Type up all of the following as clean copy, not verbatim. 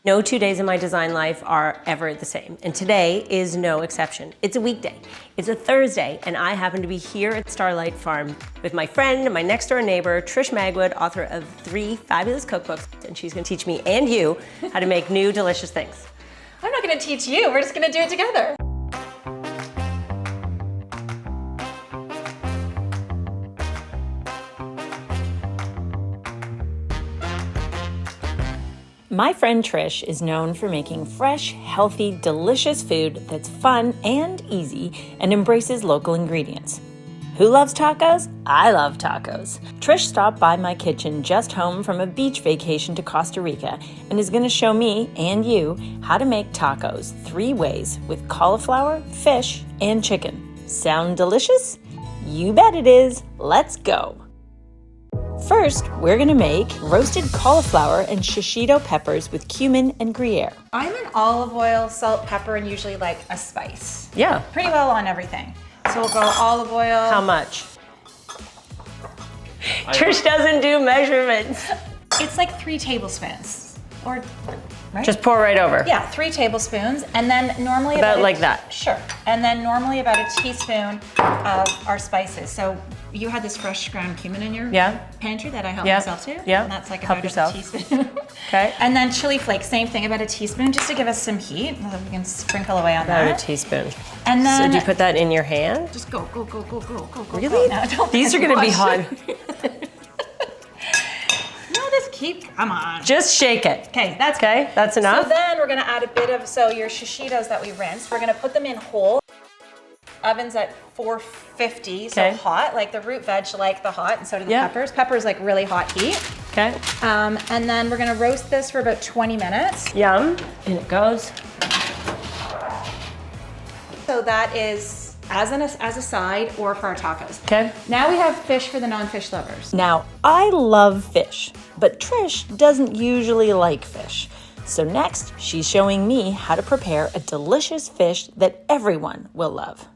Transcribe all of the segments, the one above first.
No 2 days in my design life are ever the same, and today is no exception. It's a weekday, it's a Thursday, and I happen to be here at Starlight Farm with my friend, my next door neighbor, Trish Magwood, author of 3 fabulous cookbooks, and she's gonna teach me and you how to make new delicious things. I'm not gonna teach you, we're just gonna do it together. My friend Trish is known for making fresh, healthy, delicious food that's fun and easy and embraces local ingredients. Who loves tacos? I love tacos. Trish stopped by my kitchen just home from a beach vacation to Costa Rica and is going to show me and you how to make tacos 3 ways with cauliflower, fish, and chicken. Sound delicious? You bet it is. Let's go. First, we're gonna make roasted cauliflower and shishito peppers with cumin and Gruyère. I'm an olive oil, salt, pepper, and usually like a spice. Yeah. Pretty well on everything. So we'll go olive oil. How much? Trish doesn't do measurements. It's like 3 tablespoons. Or, right? Just pour right over. Yeah, 3 tablespoons. And then normally About like that. Sure. And then normally about a teaspoon of our spices. So you had this fresh ground cumin in your pantry that I helped myself to. Yeah. And that's like Help about yourself. a teaspoon. Okay. And then chili flakes, same thing, about a teaspoon, just to give us some heat. We can sprinkle away on About that. a teaspoon. And then So do you put that in your hand? just go. Really? Go. No, don't These are gonna be hot. No, just keep, come on. Just shake it. Okay, that's Okay, that's enough? So then we're gonna add a bit of, so your shishitos that we rinsed, we're gonna put them in whole. Oven's at 450, so hot, like the root veg like the hot, and so do the peppers. Peppers like really hot heat. Okay. And then we're gonna roast this for about 20 minutes. Yum. And it goes. So that is as a side or for our tacos. Okay. Now we have fish for the non-fish lovers. Now, I love fish, but Trish doesn't usually like fish. So next, she's showing me how to prepare a delicious fish that everyone will love.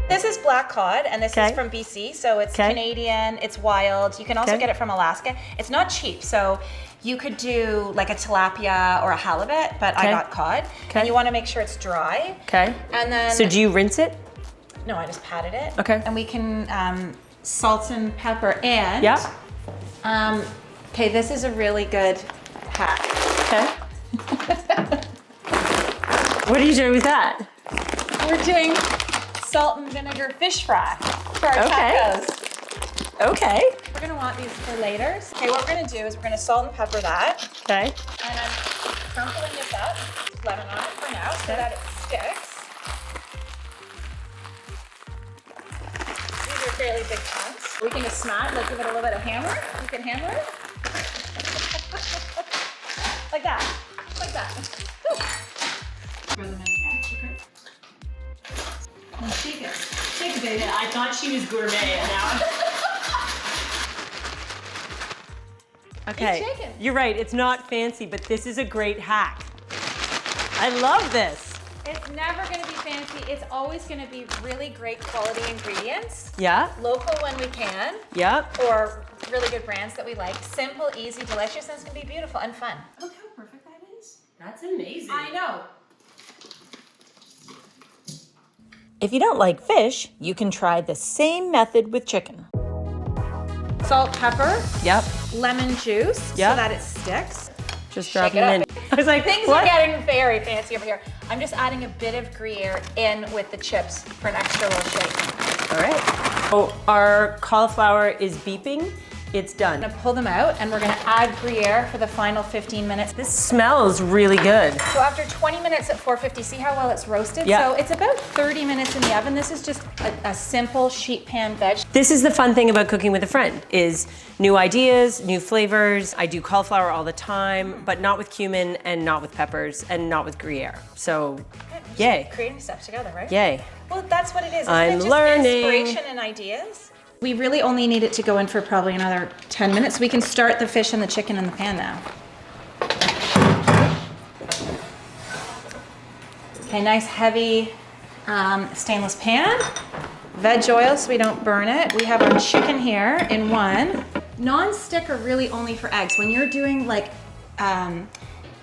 This is black cod, and this is from BC, so it's Canadian, it's wild. You can also get it from Alaska. It's not cheap, so you could do like a tilapia or a halibut, but I got cod. And you want to make sure it's dry. Okay. And then... So do you rinse it? No, I just patted it. Okay. And we can salt and pepper and... okay, this is a really good hack. Okay. What are you doing with that? We're doing salt and vinegar fish fry for our tacos. Okay. We're gonna want these for later. Okay, what we're gonna do is we're gonna salt and pepper that. Okay. And I'm crumpling this up, lemon on it for now, so that it sticks. These are fairly big chunks. We can just smash, like give it a little bit of hammer. You can hammer it. Like that, like that. Throw them in here, okay? And shake it. Shake it, baby. I thought she was gourmet now. Okay. Keep shaking. You're right, it's not fancy, but this is a great hack. I love this. It's never gonna be fancy. It's always gonna be really great quality ingredients. Yeah. Local when we can. Yep. Or really good brands that we like. Simple, easy, delicious, and it's gonna be beautiful and fun. Look how perfect that is. That's amazing. I know. If you don't like fish, you can try the same method with chicken. Salt, pepper. Yep. Lemon juice so that it sticks. Just Shake dropping it in. I was like, things what? are getting very fancy over here. I'm just adding a bit of Gruyère in with the chips for an extra little shake. All right. So our cauliflower is beeping. It's done. I'm gonna pull them out and we're gonna add Gruyère for the final 15 minutes. This smells really good. So after 20 minutes at 450, see how well it's roasted? Yeah. So it's about 30 minutes in the oven. This is just a simple sheet pan veg. This is the fun thing about cooking with a friend, is new ideas, new flavors. I do cauliflower all the time, but not with cumin and not with peppers and not with Gruyère. So, yay. Creating stuff together, right? Yay. Well, that's what it is. Isn't I'm it just learning. Inspiration and ideas. We really only need it to go in for probably another 10 minutes. We can start the fish and the chicken in the pan now. Okay, nice heavy stainless pan. Veg oil so we don't burn it. We have our chicken here in one. Non-stick are really only for eggs. When you're doing like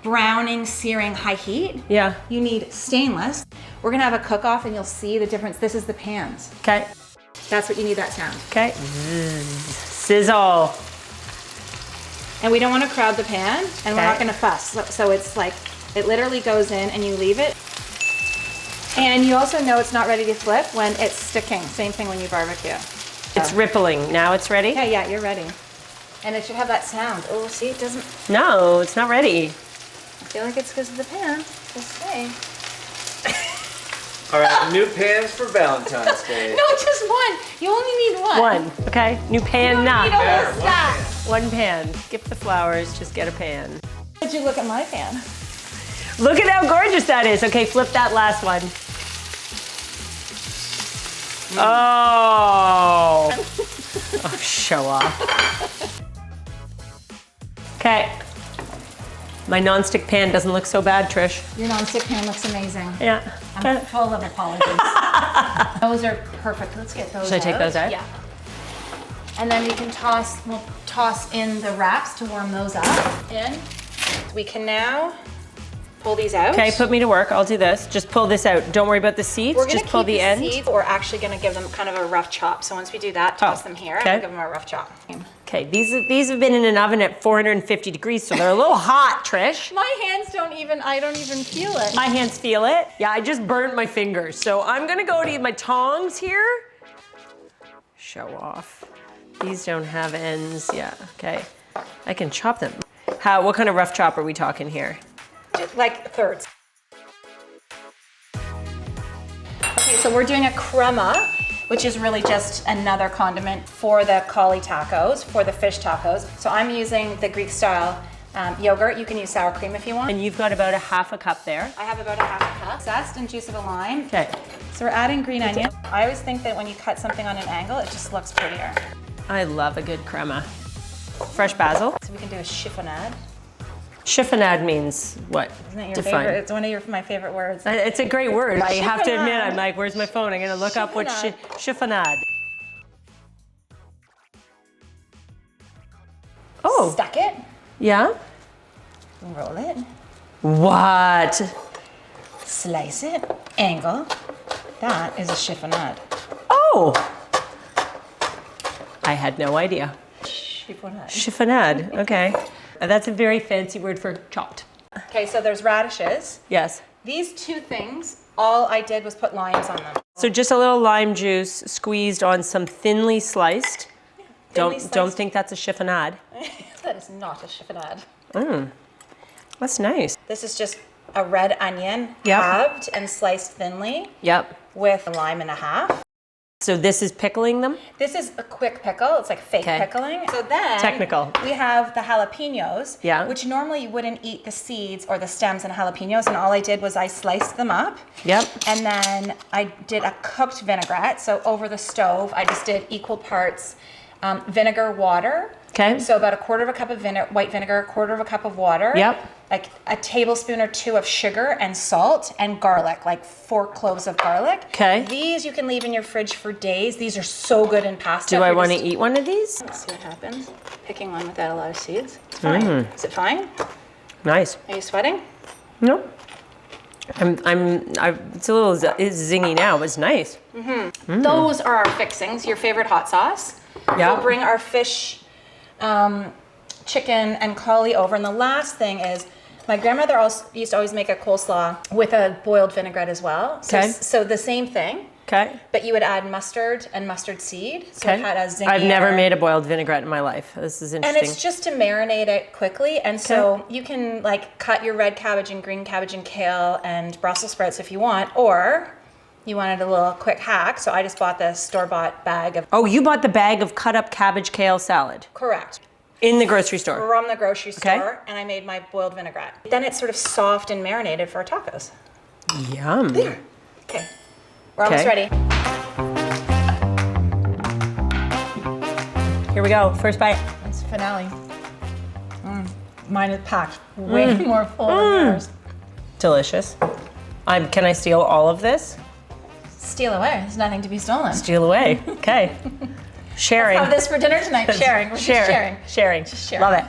browning, searing, high heat. Yeah. You need stainless. We're gonna have a cook-off and you'll see the difference. This is the pans. Okay. That's what you need, that sound. Okay. Sizzle. And we don't want to crowd the pan, and we're not gonna fuss. So it's like, it literally goes in and you leave it. And you also know it's not ready to flip when it's sticking. Same thing when you barbecue. It's rippling. Now it's ready? Yeah, you're ready. And it should have that sound. Oh, see, it doesn't. No, it's not ready. I feel like it's because of the pan. Just saying. All right, new pans for Valentine's Day. No, just one. You only need one. One, okay? New pan, You not. don't need a whole stack. One pan. Skip the flowers, just get a pan. Did you look at my pan? Look at how gorgeous that is. Okay, flip that last one. Oh. Oh, show off. Okay. My nonstick pan doesn't look so bad, Trish. Your nonstick pan looks amazing. Yeah. I'm full of apologies. Those are perfect. Let's get those out. Should I take those out? Yeah. And then we can we'll toss in the wraps to warm those up. We can now pull these out. Okay, put me to work. I'll do this. Just pull this out. Don't worry about the seeds. We're gonna just pull keep the end. Seeds. We're actually gonna give them kind of a rough chop. So once we do that, toss them here, okay. and we'll give them a rough chop. Okay, these have been in an oven at 450 degrees, so they're a little hot, Trish. My hands I don't even feel it. My hands feel it. Yeah, I just burnt my fingers. So I'm gonna go to my tongs here. Show off. These don't have ends. Yeah, okay. I can chop them. What kind of rough chop are we talking here? Like thirds. Okay, so we're doing a crema, which is really just another condiment for the cauli tacos, for the fish tacos. So I'm using the Greek style yogurt. You can use sour cream if you want. And you've got about a half a cup there. I have about a half a cup. Zest and juice of a lime. Okay. So we're adding green onion. I always think that when you cut something on an angle, it just looks prettier. I love a good crema. Fresh basil. So we can do a chiffonade. Chiffonade means what? Isn't it your Define. favorite? It's one of my favorite words. It's a great word. I have to admit, Chiffonade. I'm like, where's my phone? I'm gonna look up what chiffonade. Oh. Stack it. Yeah? Roll it. What? Slice it. Angle. That is a chiffonade. Oh. I had no idea. Chiffonade. Chiffonade, okay. That's a very fancy word for chopped. Okay, so there's radishes. Yes. These two things, all I did was put limes on them. So just a little lime juice squeezed on some thinly sliced. Thinly sliced. Don't think that's a chiffonade. That is not a chiffonade. That's nice. This is just a red onion, Yep. halved and sliced thinly Yep. with a lime and a half. So this is pickling them? This is a quick pickle. It's like fake Okay. pickling. So then Technical. we have the jalapenos, Yeah. which normally you wouldn't eat the seeds or the stems and jalapenos. And all I did was I sliced them up. Yep. And then I did a cooked vinaigrette. So over the stove, I just did equal parts vinegar, water. Okay. So about a quarter of a cup of white vinegar, a quarter of a cup of water. Yep. Like a tablespoon or two of sugar and salt and garlic, like 4 cloves of garlic. Okay. These you can leave in your fridge for days. These are so good in pasta. Do I If you're want to just- eat one of these? Let's see what happens. Picking one without a lot of seeds. It's fine. Is it fine? Nice. Are you sweating? No. It's a little zingy now. It's nice. Those are our fixings. Your favorite hot sauce. Yeah. We'll bring our fish, chicken, and cauli over. And the last thing is, my grandmother also used to always make a coleslaw with a boiled vinaigrette as well. So, Okay. so the same thing, Okay. but you would add mustard and mustard seed. So Okay. it had a zingy. I've never made a boiled vinaigrette in my life. This is And interesting. it's just to marinate it quickly. And so you can like cut your red cabbage and green cabbage and kale and Brussels sprouts if you want, or you wanted a little quick hack. So I just bought this store-bought bag of. Oh, you bought the bag of cut up cabbage kale salad Correct. in the grocery store. From the grocery Okay. store, and I made my boiled vinaigrette. Then it's sort of soft and marinated for our tacos. Yum. Okay, we're almost Okay. ready. Here we go. First bite. It's finale. Mine is packed way more full than yours. Delicious. Can I steal all of this? Steal away. There's nothing to be stolen. Steal away. Okay. Sharing. Have this for dinner tonight. Sharing. We're just sharing. Sharing. sharing. Love it.